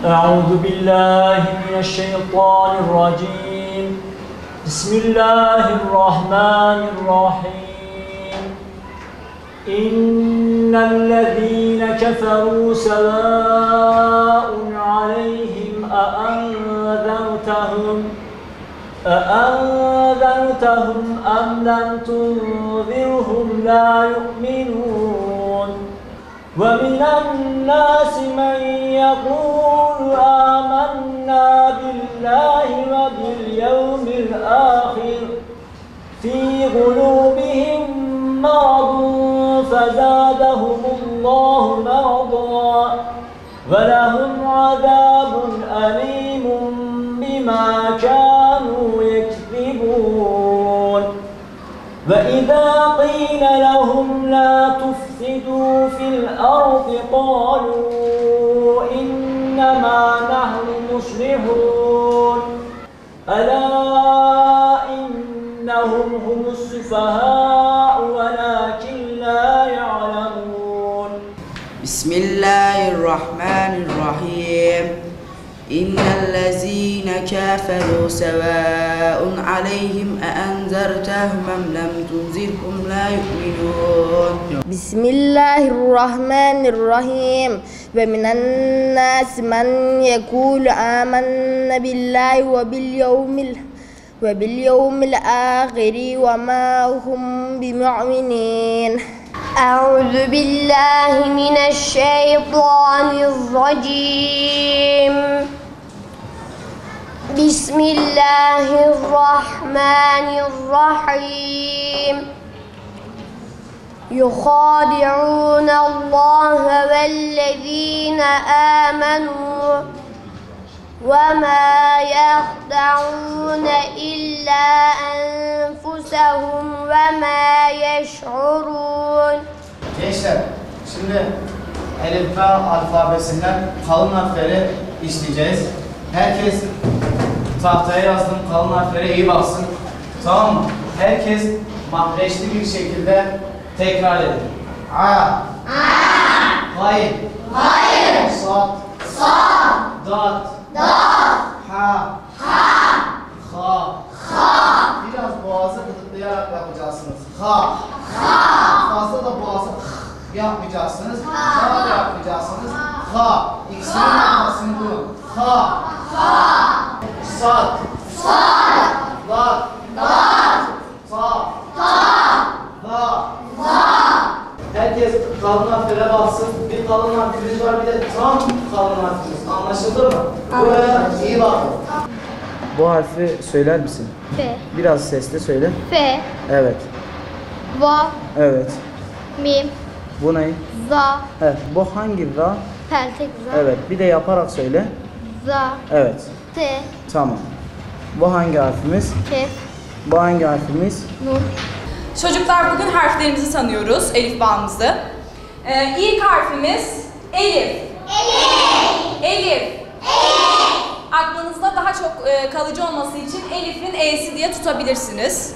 أعوذ بالله من الشيطان الرجيم بسم الله الرحمن الرحيم إن الذين كفروا سواء عليهم أأنذرتهم أم لم تنذرهم لا يؤمنون ومن الناس من يقول آمنا بالله وباليوم الآخر في قلوبهم مرض فزادهم الله مرضا ولهم عذاب أليم بما كانوا يكذبون وإذا قيل لهم لا تفسدوا في الأرض قالوا إنما نحن مصلحون ألا إنهم هم السفهاء ولكن لا يعلمون بسم الله الرحمن الرحيم إن الذين كفروا سواء عليهم أأنذرتهم أم لم تنذرهم لا يؤمنون بسم الله الرحمن الرحيم ومن الناس من يقول آمنا بالله وباليوم الآخر وما هم بمؤمنين أعوذ بالله من الشيطان الرجيم بسم الله الرحمن الرحيم يخادعون الله والذين آمنوا وما يخدعون إلا أنفسهم وما يشعرون. Gençler, şimdi Elif alfabesinden kalın harfleri işleyeceğiz. Herkes tahtaya yazdığım kalın harflere iyi baksın. Tamam mı? Herkes mahreçli bir şekilde tekrar edin. A. Hayır. Sad. Dat. Ha. Ha. Biraz boğazı gıdıklayarak yapacaksınız. Ha. Fazla da boğazı yapmayacaksınız. Ha da yapmayacaksınız. Ha. İkisinin ortasını bulun. Ha. Sad. Dat. Ta. Da. Herkes kalın harflere baksın. Bir kalın harfimiz var, bir de tam kalın harfimiz. Anlaşıldı mı? Buraya iyi bakın. Bu harfi söyler misin? F. Biraz sesli söyle. F. Evet. Va. Evet. Mim. Bu ne? Za. Evet. Bu hangi ra? Peltek za. Evet. Bir de yaparak söyle. Za. Evet. T. Tamam. Bu hangi harfimiz? Kef. Bu hangi harfimiz? Nun. Çocuklar, bugün harflerimizi tanıyoruz, elifbamızı. İlk harfimiz Elif. Elif. Aklınızda daha çok kalıcı olması için Elif'in E'si diye tutabilirsiniz.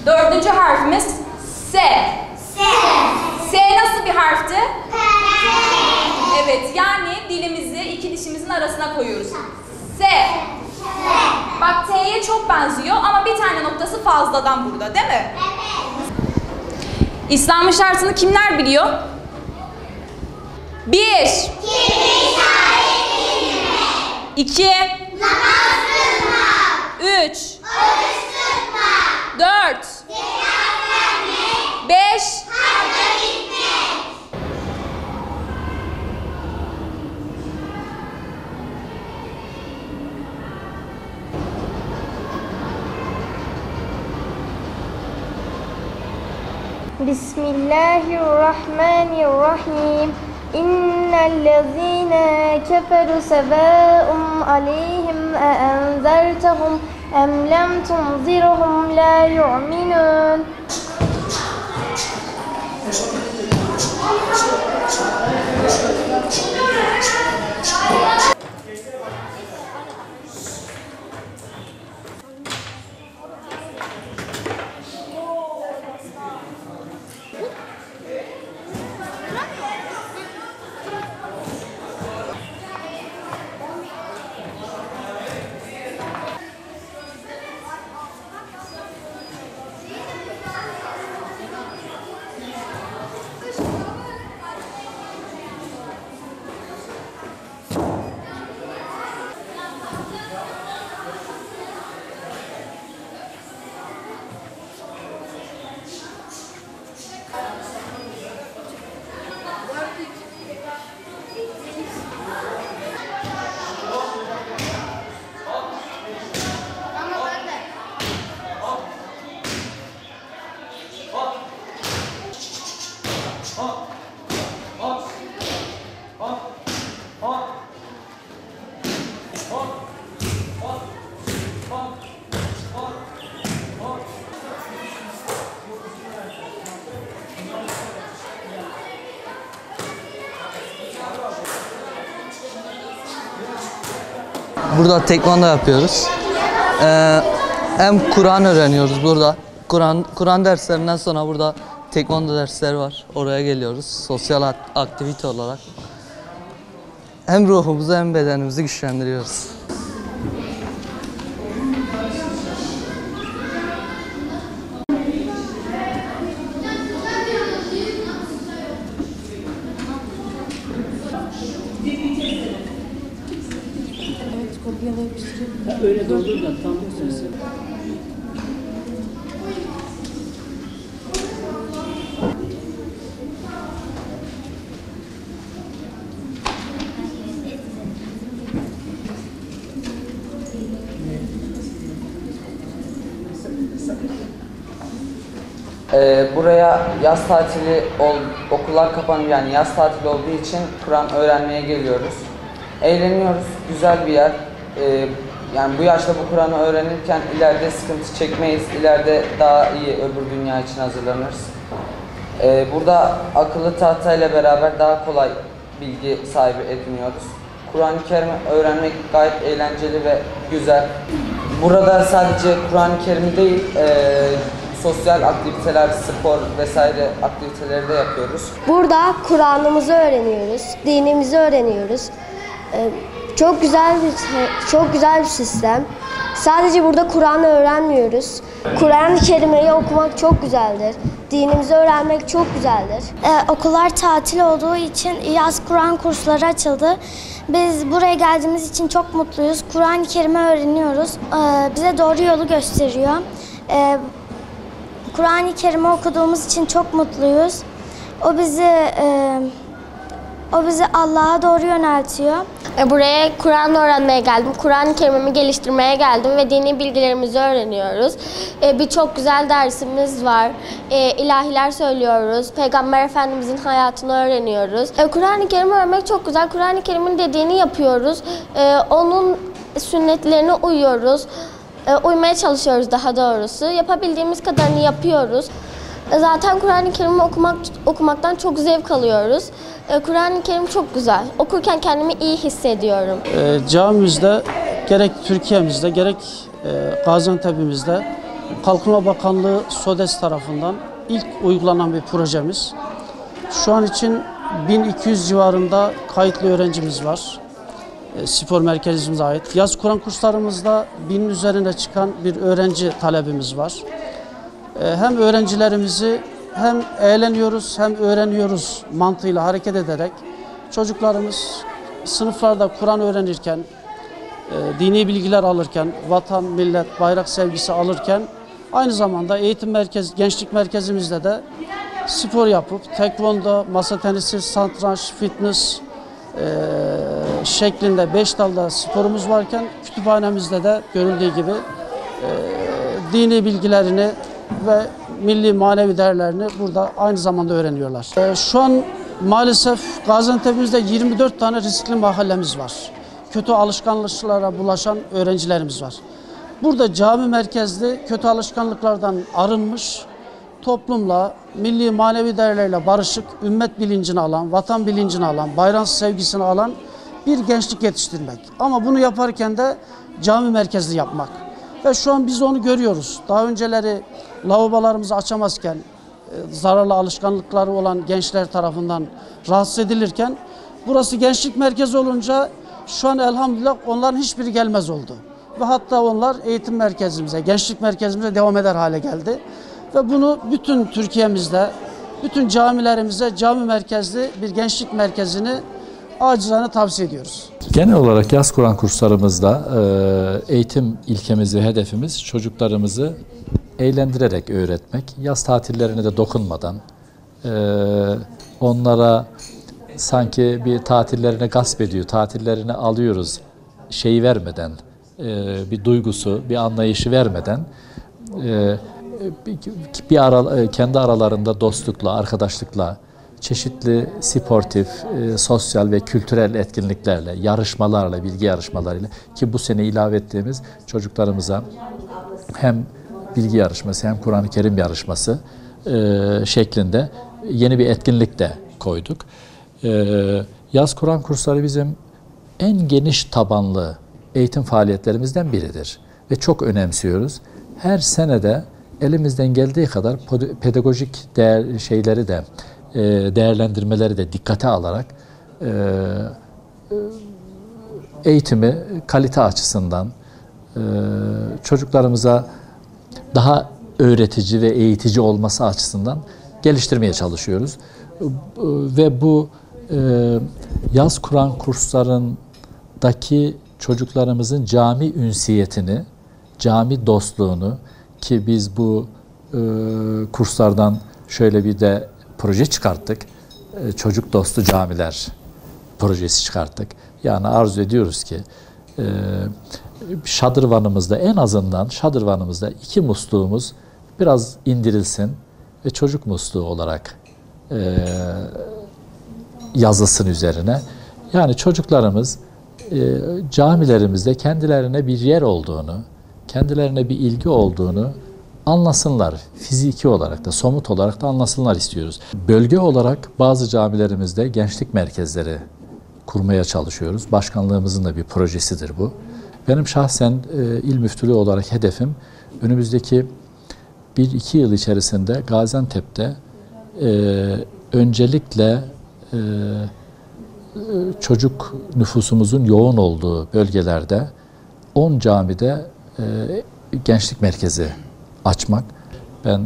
Dördüncü harfimiz S. S nasıl bir harfti? Evet, yani dilimizi iki dişimizin arasına koyuyoruz. S. Bak, T'ye çok benziyor ama bir tane noktası fazladan burada, değil mi? İslam'ın şartını kimler biliyor? 1. 2. Namaz kılmak. 3. Oruç tutmak. 4. Zekat vermek. 5. Hacca gitmek. Bismillahirrahmanirrahim. İnnellezîne keferu sevâ'un aleyhim enzertehum em lem tunzirhum la yu'minun. Burada tekvando yapıyoruz. Hem Kur'an öğreniyoruz burada. Kur'an derslerinden sonra burada tekvando dersleri var. Oraya geliyoruz sosyal aktivite olarak. Hem ruhumuzu hem bedenimizi güçlendiriyoruz. Öyle de olur da tam sesi. Buraya yaz tatili okullar kapanıyor, yani yaz tatili olduğu için Kur'an öğrenmeye geliyoruz. Eğleniyoruz, güzel bir yer. Yani bu yaşta bu Kur'an'ı öğrenirken ileride sıkıntı çekmeyiz, ileride daha iyi öbür dünya için hazırlanırız. Burada akıllı tahtayla beraber daha kolay bilgi sahibi ediniyoruz. Kur'an-ı Kerim öğrenmek gayet eğlenceli ve güzel. Burada sadece Kur'an-ı Kerim değil, sosyal aktiviteler, spor vesaire aktiviteleri de yapıyoruz. Burada Kur'an'ımızı öğreniyoruz, dinimizi öğreniyoruz. Çok güzel bir sistem. Sadece burada Kur'an'ı öğrenmiyoruz. Kur'an-ı Kerim'i okumak çok güzeldir. Dinimizi öğrenmek çok güzeldir. Okullar tatil olduğu için yaz Kur'an kursları açıldı. Biz buraya geldiğimiz için çok mutluyuz. Kur'an-ı Kerim'i öğreniyoruz. Bize doğru yolu gösteriyor. Kur'an-ı Kerim'i okuduğumuz için çok mutluyuz. O bizi Allah'a doğru yöneltiyor. Buraya Kur'an öğrenmeye geldim. Kur'an-ı Kerim'imi geliştirmeye geldim ve dini bilgilerimizi öğreniyoruz. Birçok güzel dersimiz var. İlahiler söylüyoruz. Peygamber Efendimizin hayatını öğreniyoruz. Kur'an-ı Kerim öğrenmek çok güzel. Kur'an-ı Kerim'in dediğini yapıyoruz. Onun sünnetlerine uyuyoruz. Uymaya çalışıyoruz daha doğrusu. Yapabildiğimiz kadarını yapıyoruz. Zaten Kur'an-ı Kerim'i okumaktan çok zevk alıyoruz. Kur'an-ı Kerim çok güzel. Okurken kendimi iyi hissediyorum. Camimizde gerek Türkiye'mizde gerek Gaziantep'imizde Kalkınma Bakanlığı SODES tarafından ilk uygulanan bir projemiz. Şu an için 1200 civarında kayıtlı öğrencimiz var. Spor merkezimize ait. Yaz Kur'an kurslarımızda 1000'in üzerine çıkan bir öğrenci talebimiz var. Hem öğrencilerimizi hem eğleniyoruz hem öğreniyoruz mantığıyla hareket ederek çocuklarımız sınıflarda Kur'an öğrenirken, dini bilgiler alırken, vatan, millet, bayrak sevgisi alırken aynı zamanda eğitim merkezi, gençlik merkezimizde de spor yapıp tekvando, masa tenisi, satranç, fitness şeklinde 5 dalda sporumuz varken kütüphanemizde de görüldüğü gibi dini bilgilerini ve milli manevi değerlerini burada aynı zamanda öğreniyorlar. Şu an maalesef Gaziantep'imizde 24 tane riskli mahallemiz var. Kötü alışkanlıklara bulaşan öğrencilerimiz var. Burada cami merkezli kötü alışkanlıklardan arınmış, toplumla, milli manevi değerlerle barışık, ümmet bilincini alan, vatan bilincini alan, bayram sevgisini alan bir gençlik yetiştirmek. Ama bunu yaparken de cami merkezli yapmak. Ve şu an biz onu görüyoruz. Daha önceleri lavabolarımızı açamazken, zararlı alışkanlıkları olan gençler tarafından rahatsız edilirken, burası gençlik merkezi olunca şu an elhamdülillah onların hiçbiri gelmez oldu. Ve hatta onlar eğitim merkezimize, gençlik merkezimize devam eder hale geldi. Ve bunu bütün Türkiye'mizde, bütün camilerimize cami merkezli bir gençlik merkezini acizane tavsiye ediyoruz. Genel olarak yaz Kur'an kurslarımızda eğitim ilkemiz ve hedefimiz çocuklarımızı eğlendirerek öğretmek, yaz tatillerine de dokunmadan, onlara sanki bir tatillerine gasp ediyor, tatillerini alıyoruz şeyi vermeden, bir duygusu, bir anlayışı vermeden, kendi aralarında dostlukla, arkadaşlıkla, çeşitli sportif, sosyal ve kültürel etkinliklerle, yarışmalarla, bilgi yarışmalarıyla ki bu sene ilave ettiğimiz çocuklarımıza hem bilgi yarışması hem Kur'an-ı Kerim yarışması şeklinde yeni bir etkinlik de koyduk. Yaz Kur'an kursları bizim en geniş tabanlı eğitim faaliyetlerimizden biridir ve çok önemsiyoruz. Her senede elimizden geldiği kadar pedagojik şeyleri de değerlendirmeleri de dikkate alarak eğitimi kalite açısından çocuklarımıza daha öğretici ve eğitici olması açısından geliştirmeye çalışıyoruz. Ve bu yaz Kur'an kurslarındaki çocuklarımızın cami ünsiyetini, cami dostluğunu ki biz bu kurslardan şöyle bir de proje çıkarttık. Çocuk dostu camiler projesi çıkarttık. Yani arzu ediyoruz ki şadırvanımızda en azından şadırvanımızda 2 musluğumuz biraz indirilsin ve çocuk musluğu olarak yazılsın üzerine. Yani çocuklarımız camilerimizde kendilerine bir yer olduğunu, kendilerine bir ilgi olduğunu anlasınlar. Fiziki olarak da, somut olarak da anlasınlar istiyoruz. Bölge olarak bazı camilerimizde gençlik merkezleri kurmaya çalışıyoruz. Başkanlığımızın da bir projesidir bu. Benim şahsen il müftülüğü olarak hedefim önümüzdeki 1-2 yıl içerisinde Gaziantep'te öncelikle çocuk nüfusumuzun yoğun olduğu bölgelerde 10 camide gençlik merkezi açmak. Ben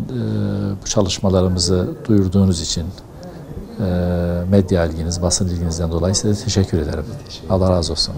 bu çalışmalarımızı duyurduğunuz için medya ilginiz, basın ilginizden dolayı size teşekkür ederim. Allah razı olsun.